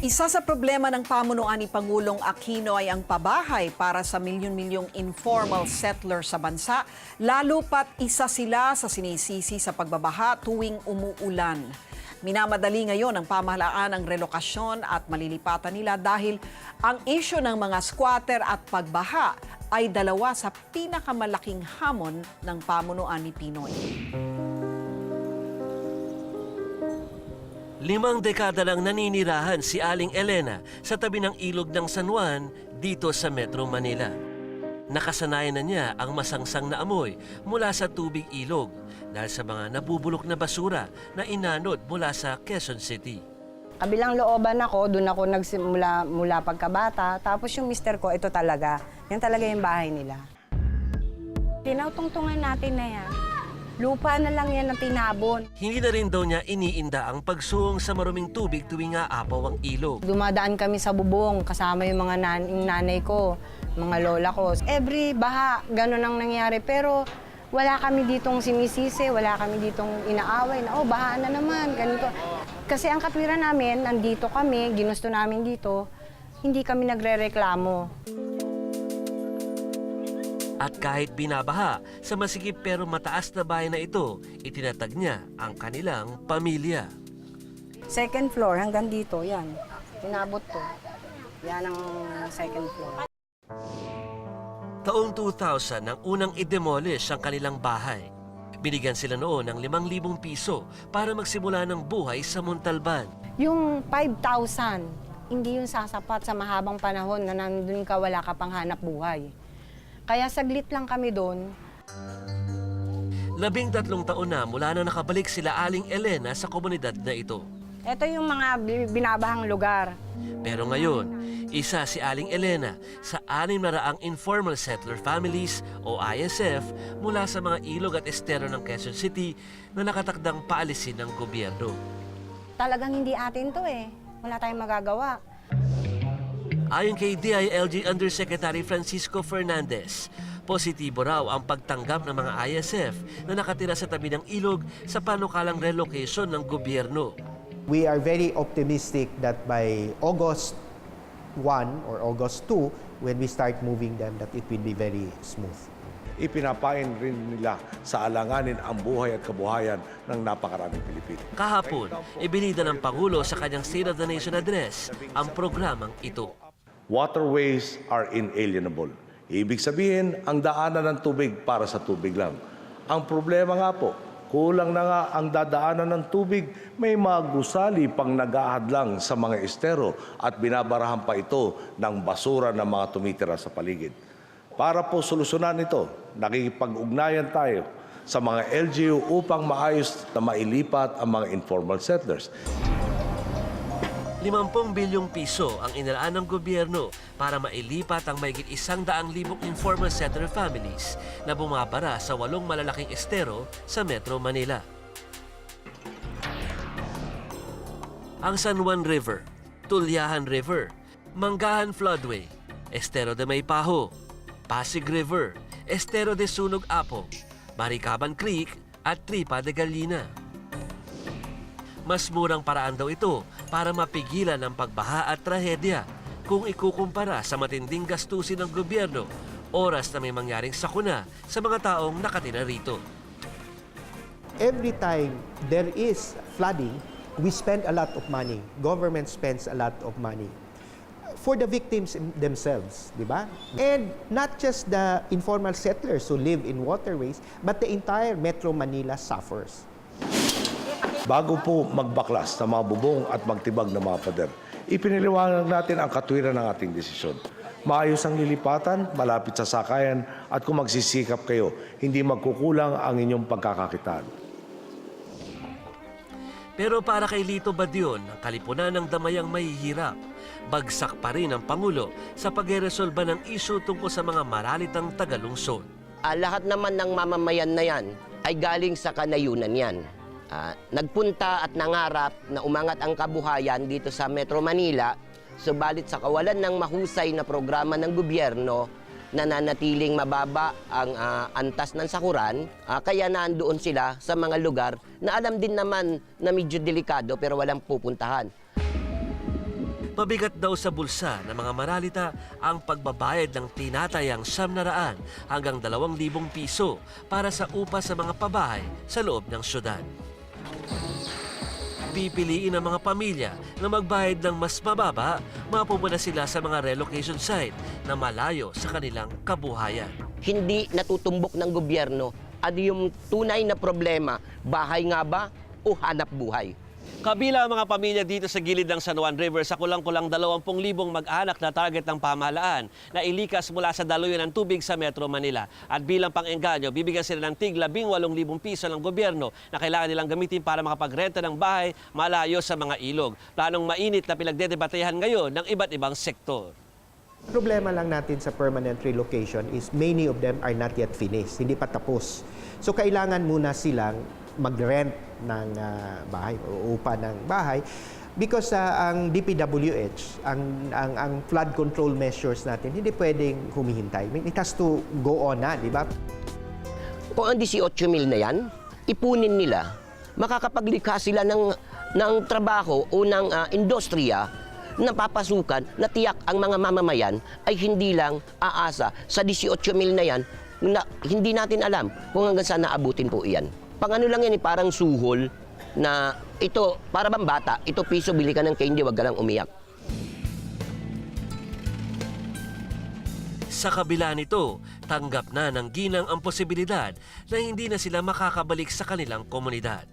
Isa sa problema ng pamunuan ni Pangulong Aquino ay ang pabahay para sa milyon-milyong informal settler sa bansa, lalo pat isa sila sa sinisisi sa pagbabaha tuwing umuulan. Minamadali ngayon ng pamahalaan ang relokasyon at malilipatan nila dahil ang isyu ng mga squatter at pagbaha ay dalawa sa pinakamalaking hamon ng pamunuan ni Pinoy. 5 dekada nang naninirahan si Aling Elena sa tabi ng ilog ng San Juan dito sa Metro Manila. Nakasanayan na niya ang masangsang na amoy mula sa tubig ilog dahil sa mga nabubulok na basura na inanod mula sa Quezon City. Kabilang looban ako, doon ako nagsimula mula pagkabata. Tapos yung mister ko, ito talaga. Yan talaga yung bahay nila. Tinatungtungan natin na yan. Lupa na lang yan na tinabon. Hindi na rin daw niya iniinda ang pagsuong sa maruming tubig tuwing aapaw ang ilog. Dumadaan kami sa bubong, kasama yung mga nanay ko, mga lola ko. Every baha, gano'n ang nangyari. Pero wala kami ditong sinisisi, wala kami ditong inaaway na, baha na naman, ganito. Kasi ang katwiran namin, nandito kami, ginusto namin dito, hindi kami nagre-reklamo. At kahit binabaha, sa masikip pero mataas na bahay na ito, itinatag niya ang kanilang pamilya. Second floor, hanggang dito, yan. Inabot to. Yan ang second floor. Taong 2000 nang unang i-demolish ang kanilang bahay. Binigyan sila noon ng 5,000 piso para magsimula ng buhay sa Montalban. Yung 5,000, hindi yung sasapat sa mahabang panahon na nandun ka, wala ka pang hanap buhay. Kaya saglit lang kami doon. 13 taon na mula na nakabalik sila Aling Elena sa komunidad na ito. Ito yung mga binabahang lugar. Pero ngayon, isa si Aling Elena sa 600 informal settler families o ISF mula sa mga ilog at estero ng Quezon City na nakatakdang paalisin ng gobyerno. Talagang hindi atin to eh. Wala tayong magagawa. Ayon kay DILG Undersecretary Francisco Fernandez, positibo raw ang pagtanggap ng mga ISF na nakatira sa tabi ng ilog sa panukalang relocation ng gobyerno. We are very optimistic that by August 1 or August 2, when we start moving them, that it will be very smooth. Ipinapain rin nila sa alanganin ang buhay at kabuhayan ng napakaraming Pilipino. Kahapon, ibinida ng Pangulo sa kanyang State of the Nation address ang programang ito. Waterways are inalienable. Ibig sabihin, ang daanan ng tubig para sa tubig lang. Ang problema nga po, kulang na nga ang dadaanan ng tubig, may mga gusali pang nag-aahadlang sa mga estero at binabarahan pa ito ng basura ng mga tumitira sa paligid. Para po solusyonan ito, nakikipag-ugnayan tayo sa mga LGU upang maayos na mailipat ang mga informal settlers. 50 bilyong piso ang inilaan ng gobyerno para mailipat ang mahigit 100,000 informal settler families na bumabara sa 8 malalaking estero sa Metro Manila. Ang San Juan River, Tulyahan River, Manggahan Floodway, Estero de Maypaho, Pasig River, Estero de Sunog-Apong, Maricaban Creek at Tripa de Gallina. Mas murang paraan daw ito para mapigilan ang pagbaha at trahedya kung ikukumpara sa matinding gastusin ng gobyerno oras na may mangyaring sakuna sa mga taong nakatira rito. Every time there is flooding, we spend a lot of money. Government spends a lot of money for the victims themselves, di ba? And not just the informal settlers who live in waterways, but the entire Metro Manila suffers. Bago po magbaklas ng mga bubong at magtibag ng mga pader, ipiniliwanag natin ang katwiran ng ating desisyon. Maayos ang lilipatan, malapit sa sakayan, at kung magsisikap kayo, hindi magkukulang ang inyong pagkakakitaan. Pero para kay Lito Badion, ang kalipunan ng damayang mahihirap, bagsak pa rin ang Pangulo sa pagresolba ng isyu tungkol sa mga maralitang tagalungsod. Lahat naman ng mamamayan na yan ay galing sa kanayunan yan. Nagpunta at nangarap na umangat ang kabuhayan dito sa Metro Manila, subalit sa kawalan ng mahusay na programa ng gobyerno, nananatiling mababa ang antas ng sakuran, kaya nandoon sila sa mga lugar na alam din naman na medyo delikado pero walang pupuntahan. Mabigat daw sa bulsa ng mga maralita ang pagbabayad ng tinatayang 700 hanggang 2,000 piso para sa upa sa mga pabahay sa loob ng syudad. Pipiliin ang mga pamilya na magbayad ng mas mababa, mapupunta sila sa mga relocation site na malayo sa kanilang kabuhayan. Hindi natutumbok ng gobyerno ano yung tunay na problema, bahay nga ba o hanap buhay. Kabila ang mga pamilya dito sa gilid ng San Juan River sa kulang-kulang 20,000 mag-anak na target ng pamahalaan na ilikas mula sa daluyan ng tubig sa Metro Manila. At bilang pang-engganyo, bibigyan sila ng tig 18,000 piso ng gobyerno na kailangan nilang gamitin para makapagrenta ng bahay malayo sa mga ilog. Planong mainit na pinagdedebatehan ngayon ng iba't ibang sektor. Problema lang natin sa permanent relocation is many of them are not yet finished, hindi pa tapos. So kailangan muna silang mag-rent ng bahay o upa ng bahay because ang DPWH, ang flood control measures natin, hindi pwedeng humihintay. It has to go on na, di ba? Kung ang 18,000 na yan, ipunin nila, makakapaglikha sila ng trabaho o ng industriya na papasukan na tiyak ang mga mamamayan ay hindi lang aasa sa 18,000 na yan na hindi natin alam kung hanggang saan naabutin po iyan. Pang-ano lang yan, parang suhol na ito, para bang bata, ito piso, bili ka ng candy, wag ka lang umiyak. Sa kabila nito, tanggap na ng ginang ang posibilidad na hindi na sila makakabalik sa kanilang komunidad.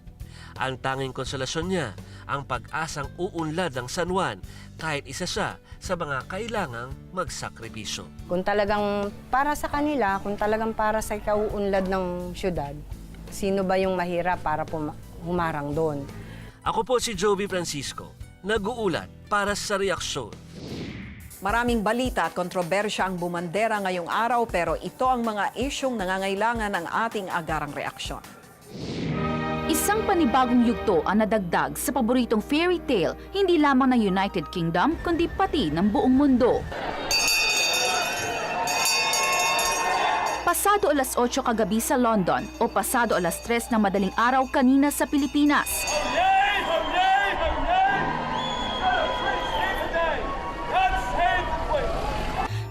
Ang tanging konsolasyon niya, ang pag-asang uunlad ng San Juan kahit isa siya sa mga kailangang magsakripisyo. Kung talagang para sa kanila, kung talagang para sa kauunlad ng syudad, sino ba yung mahirap para humarang doon? Ako po si Jovi Francisco, nag-uulat para sa Reaksyon. Maraming balita at kontrobersya ang bumandera ngayong araw pero ito ang mga isyong nangangailangan ng ating agarang reaksyon. Isang panibagong yugto ang nadagdag sa paboritong fairy tale hindi lamang ng United Kingdom kundi pati ng buong mundo. Pasado alas 8 kagabi sa London o pasado alas 3 ng madaling araw kanina sa Pilipinas.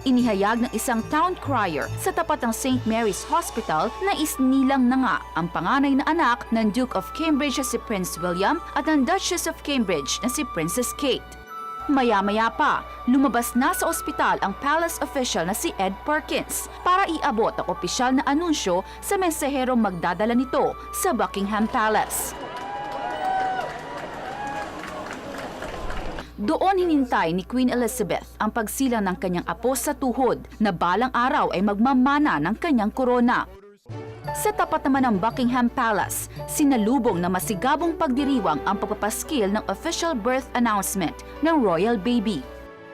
Inihayag ng isang town crier sa tapat ng St. Mary's Hospital na isnilang na nga ang panganay na anak ng Duke of Cambridge na si Prince William at ng Duchess of Cambridge na si Princess Kate. Maya-maya pa, lumabas na sa ospital ang palace official na si Ed Perkins para iabot ang opisyal na anunsyo sa mensaherong magdadala nito sa Buckingham Palace. Doon hinintay ni Queen Elizabeth ang pagsilang ng kanyang apo sa tuhod na balang araw ay magmamana ng kanyang korona. Sa tapat naman ng Buckingham Palace, sinalubong na masigabong pagdiriwang ang pagpapaskil ng official birth announcement ng royal baby.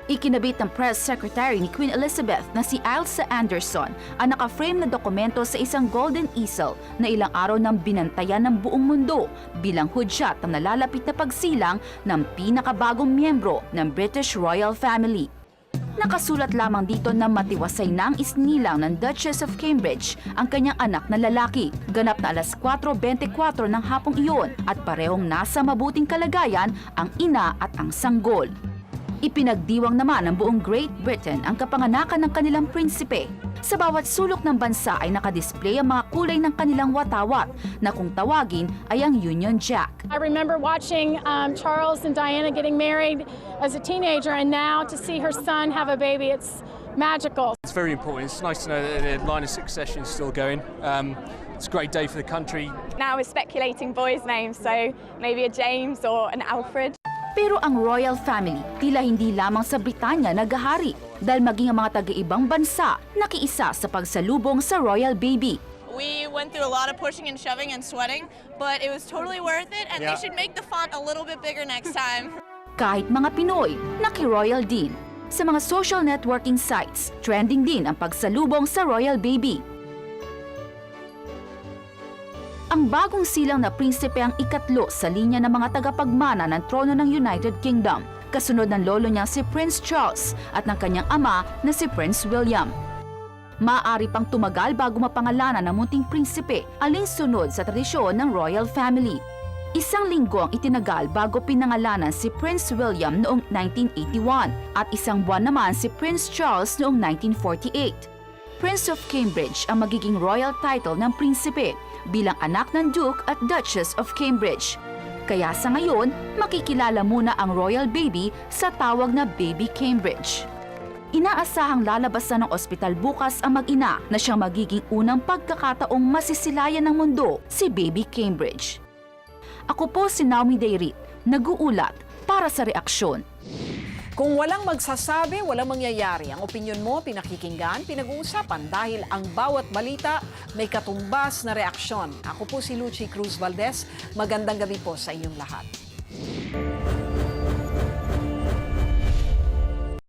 Ikinabit ng press secretary ni Queen Elizabeth na si Ailsa Anderson ang naka-frame na dokumento sa isang golden easel na ilang araw nang binantayan ng buong mundo bilang hudyat ng nalalapit na pagsilang ng pinakabagong miyembro ng British royal family. Nakasulat lamang dito na matiwasay na ang isnilang ng Duchess of Cambridge ang kanyang anak na lalaki. Ganap na alas 4:24 ng hapong iyon at parehong nasa mabuting kalagayan ang ina at ang sanggol. Ipinagdiwang naman ng buong Great Britain ang kapanganakan ng kanilang prinsipe. Sa bawat sulok ng bansa ay nakadisplay ang mga kulay ng kanilang watawat na kung tawagin ay ang Union Jack. I remember watching Charles and Diana getting married as a teenager, and now to see her son have a baby, it's magical. It's very important. It's nice to know that the line of succession is still going. It's a great day for the country. Now we're speculating boys' names, so maybe a James or an Alfred. Pero ang royal family tila hindi lamang sa Britanya naghahari dahil maging ang mga taga-ibang bansa nakiisa sa pagsalubong sa royal baby. We went through a lot of pushing and shoving and sweating, but it was totally worth it, and they should make the font a little bit bigger next time. Kahit mga Pinoy, naki-royal din. Sa mga social networking sites, trending din ang pagsalubong sa royal baby. Ang bagong silang na prinsipe ang ikatlo sa linya ng mga tagapagmana ng trono ng United Kingdom, kasunod ng lolo niyang si Prince Charles at ng kanyang ama na si Prince William. Maaari pang tumagal bago mapangalanan ng munting prinsipe alinsunod sa tradisyon ng royal family. Isang linggo ang itinagal bago pinangalanan si Prince William noong 1981 at isang buwan naman si Prince Charles noong 1948. Prince of Cambridge ang magiging royal title ng prinsipe bilang anak ng Duke at Duchess of Cambridge. Kaya sa ngayon, makikilala muna ang royal baby sa tawag na Baby Cambridge. Inaasahang lalabasan ng ospital bukas ang mag-ina na siyang magiging unang pagkakataong masisilayan ng mundo, si Baby Cambridge. Ako po si Naomi Dayrit, nag-uulat para sa Reaksyon. Kung walang magsasabi, walang mangyayari. Ang opinyon mo, pinakikinggan, pinag-uusapan dahil ang bawat balita may katumbas na reaksyon. Ako po si Lucy Cruz Valdez. Magandang gabi po sa inyong lahat.